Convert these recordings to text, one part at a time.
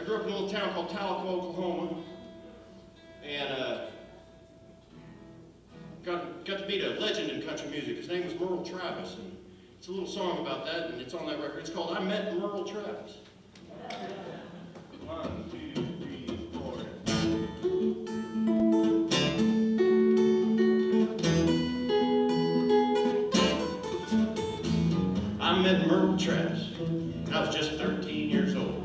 I grew up in a little town called Tahlequah, Oklahoma, and got to meet a legend in country music. His name was Merle Travis, and it's a little song about that, and it's on that record. It's called I Met Merle Travis. 1, 2, 3, 4. I met Merle Travis. I was just 13 years old.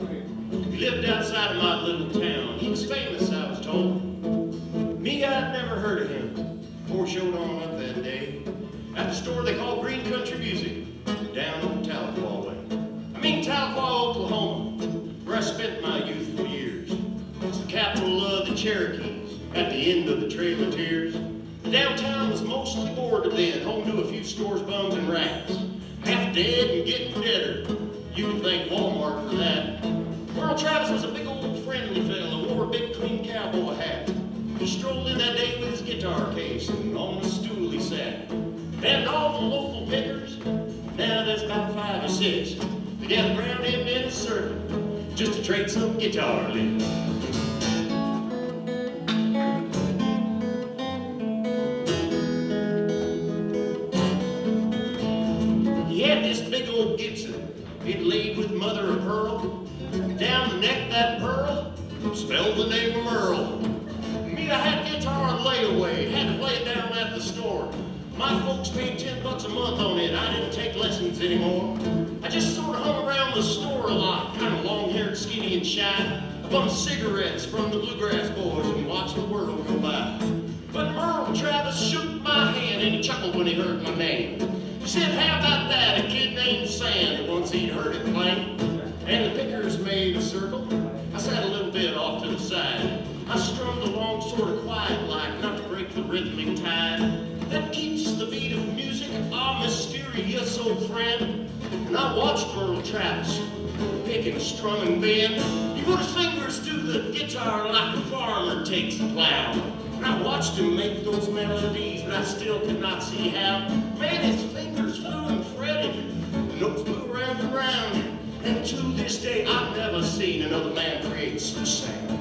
He lived outside of my little town. He was famous, I was told. Me, I'd never heard of him before he showed on up that day at the store they call Green Country Music down on Tahlequah way. I mean Tahlequah, Oklahoma, where I spent my youthful years. It's the capital of the Cherokees at the end of the Trail of Tears. The downtown was mostly bordered then, home to a few stores, bums, and rats. Half dead and getting deader. You can thank Walmart for that. Merle Travis was a big old friendly fellow, wore a big clean cowboy hat. He strolled in that day with his guitar case, and on the stool he sat. And all the local pickers, now there's about 5 or 6, they gathered around him in a circle, just to trade some guitar licks. He had this big old Gibson, it laid with mother of pearl. Down the neck that pearl spelled the name of Merle. Me, I had a guitar on layaway, had to play it down at the store. My folks paid $10 a month on it, I didn't take lessons anymore. I just sort of hung around the store a lot, kind of long-haired, skinny, and shy. I bummed cigarettes from the Bluegrass Boys and watched the world go by. But Merle Travis shook my hand and he chuckled when he heard my name. He said, how about that, a kid named Sam, once he'd heard it plain. And the pickers made a circle. I sat a little bit off to the side. I strummed along sort of quiet-like, not to break the rhythmic tide that keeps the beat of music, our mysterious old friend. And I watched Merle Travis pick and strum and bend. He put his fingers to the guitar like a farmer takes a plow. And I watched him make those melodies, but I still could not see how. Man, his fingers flew and fretted, the notes flew round and round. And to this day, I've never seen another man create such sound.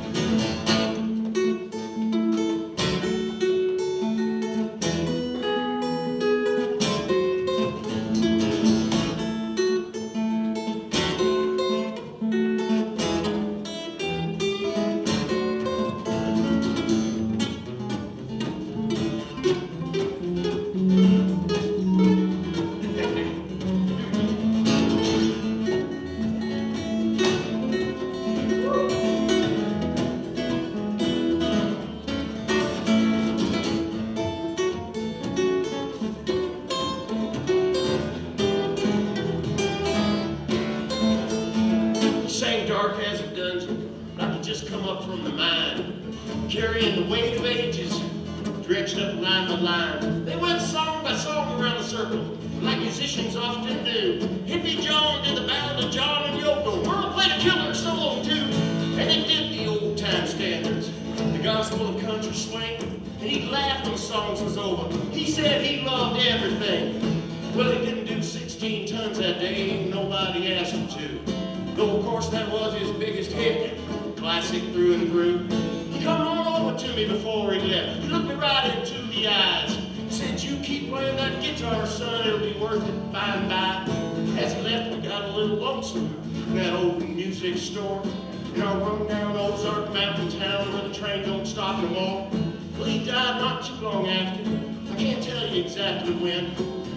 Carrying the weight of ages, stretched up line by line. They went song by song around the circle, like musicians often do. Hippie John did the ballad of John and Yoko. Merle played a killer solo too. And they did the old time standards, the gospel of country swing. And he'd laugh when the songs was over. He said he loved everything. Well, he didn't do 16 tons that day, nobody asked him to. Though of course that was his biggest hit, classic through and through. He come on over to me before he left. He looked me right into the eyes. He said, you keep playing that guitar, son, it'll be worth it by and by. As he left, we got a little lonesome in that old music store. In our run-down Ozark mountain town where the train don't stop no more. Well, he died not too long after. I can't tell you exactly when.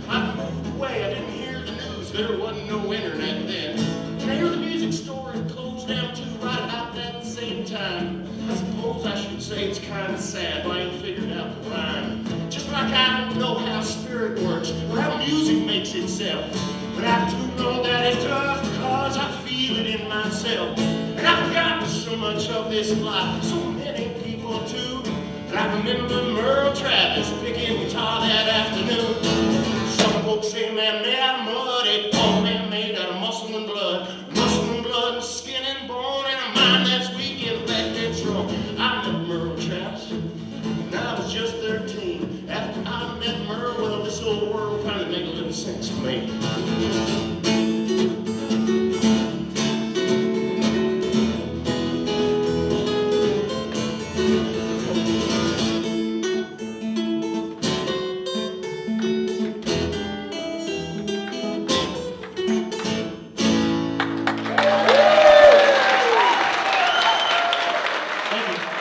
I moved away, I didn't hear the news. There wasn't no internet then. And I hear the music store had closed down too right about that same time. I suppose I should say it's kind of sad, but I ain't figured out the rhyme. Just like I don't know how spirit works, or how music makes itself. But I do know that it does, because I feel it in myself. And I've forgotten so much of this life, so many people too. But I remember Merle Travis picking guitar that afternoon. Some folks say man made out of mud, it all man made out of muscle and blood and skin and bone, and a mind that's weak and back that's strong. I met Merle Travis when I was just 13. After I met Merle, well, this old world finally made a little sense to me. Thank you.